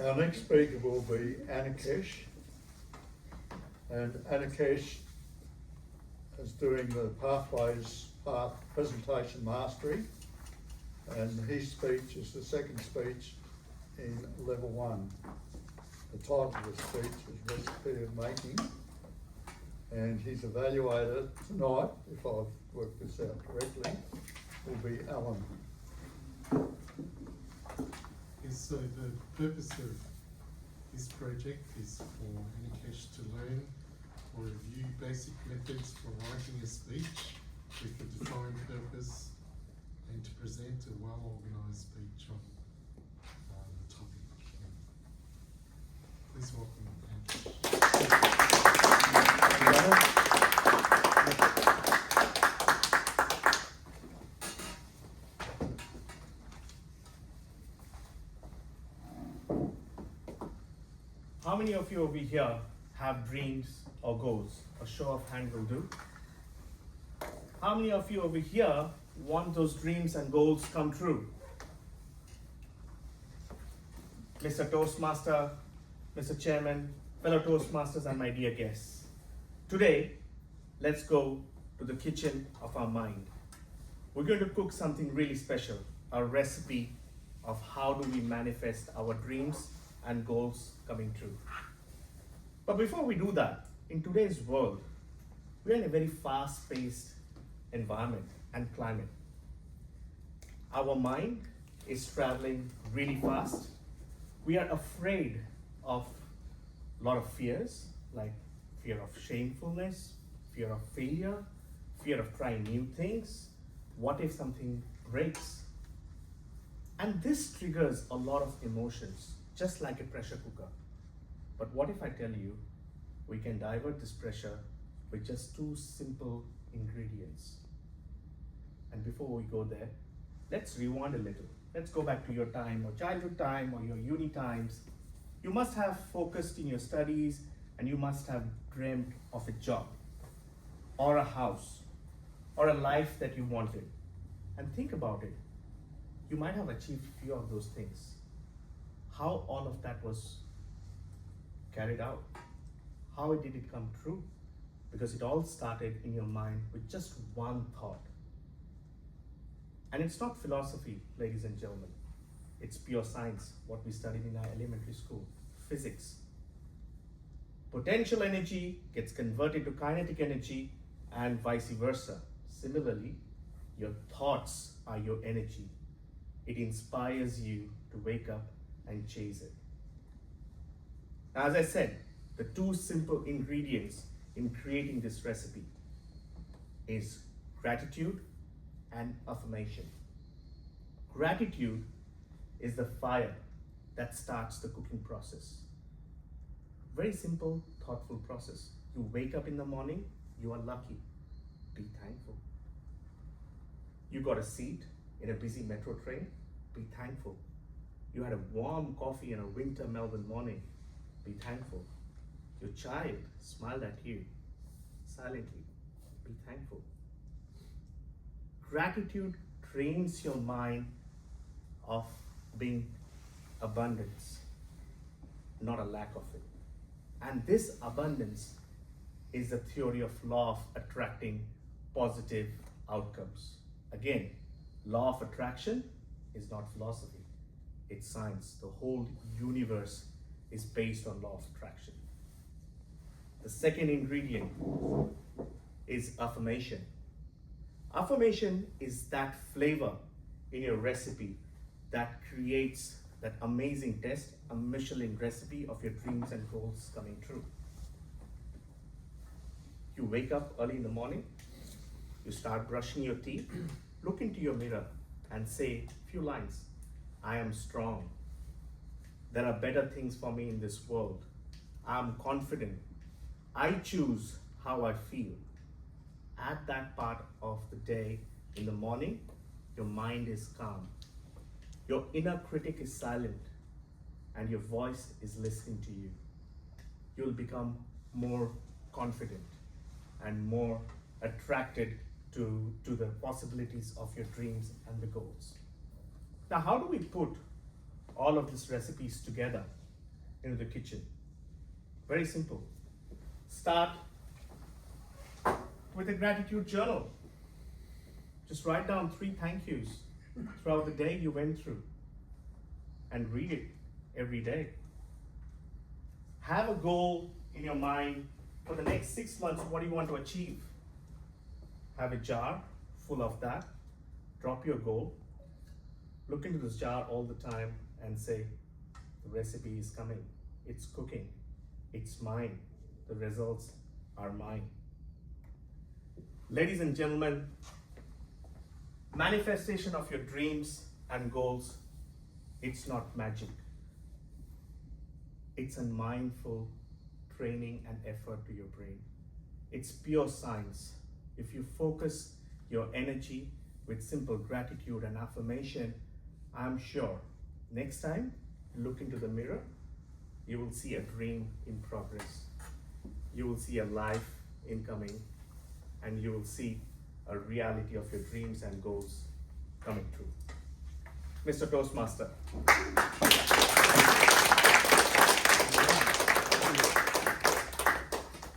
Our next speaker will be Anakesh, and Anakesh is doing the Pathways Path Presentation Mastery, and his speech is the second speech in level 1. The title of the speech is Recipe of Making, and his evaluator tonight, if I've worked this out correctly, will be Alan. Yes, so the purpose of this project is for Anakesh to learn or review basic methods for writing a speech with a defined purpose and to present a well-organised speech on the topic. Please welcome Anakesh. How many of you over here have dreams or goals? A show of hand will do. How many of you over here want those dreams and goals come true? Mr. Toastmaster, Mr. Chairman, fellow Toastmasters, and my dear guests. Today, let's go to the kitchen of our mind. We're going to cook something really special, a recipe of how do we manifest our dreams and goals coming true. But before we do that, in today's world, we're in a very fast-paced environment and climate. Our mind is traveling really fast. We are afraid of a lot of fears, like fear of shamefulness, fear of failure, fear of trying new things. What if something breaks? And this triggers a lot of emotions, just like a pressure cooker. But what if I tell you we can divert this pressure with just 2 simple ingredients? And before we go there, let's rewind a little. Let's go back to your time, or childhood time, or your uni times. You must have focused in your studies, and you must have dreamt of a job, or a house, or a life that you wanted. And think about it. You might have achieved a few of those things. How all of that was carried out? How did it come true? Because it all started in your mind with just one thought. And it's not philosophy, ladies and gentlemen. It's pure science, what we studied in our elementary school, physics. Potential energy gets converted to kinetic energy and vice versa. Similarly, your thoughts are your energy. It inspires you to wake up and chase it. Now, as I said, the 2 simple ingredients in creating this recipe is gratitude and affirmation. Gratitude is the fire that starts the cooking process. Very simple, thoughtful process. You wake up in the morning, you are lucky. Be thankful. You got a seat in a busy metro train, be thankful. You had a warm coffee in a winter Melbourne morning, be thankful. Your child smiled at you silently, be thankful. Gratitude trains your mind of being abundance, not a lack of it. And this abundance is the theory of law of attracting positive outcomes. Again, law of attraction is not philosophy, it's science. The whole universe is based on law of attraction. The second ingredient is affirmation. Affirmation is that flavor in your recipe that creates that amazing taste, a Michelin recipe of your dreams and goals coming true. You wake up early in the morning, you start brushing your teeth, look into your mirror and say a few lines. I am strong. There are better things for me in this world. I am confident. I choose how I feel. At that part of the day in the morning, your mind is calm. Your inner critic is silent and your voice is listening to you. You'll become more confident and more attracted to the possibilities of your dreams and the goals. Now, how do we put all of these recipes together into the kitchen. Very simple. Start with a gratitude journal. Just write down 3 thank yous throughout the day you went through and read it every day. Have a goal in your mind for the next 6 months. What do you want to achieve? Have a jar full of that. Drop your goal. Look into this jar all the time and say, the recipe is coming. It's cooking. It's mine. The results are mine. Ladies and gentlemen, manifestation of your dreams and goals, it's not magic. It's a mindful training and effort to your brain. It's pure science. If you focus your energy with simple gratitude and affirmation, I'm sure next time you look into the mirror, you will see a dream in progress. You will see a life incoming, and you will see a reality of your dreams and goals coming true. Mr. Toastmaster.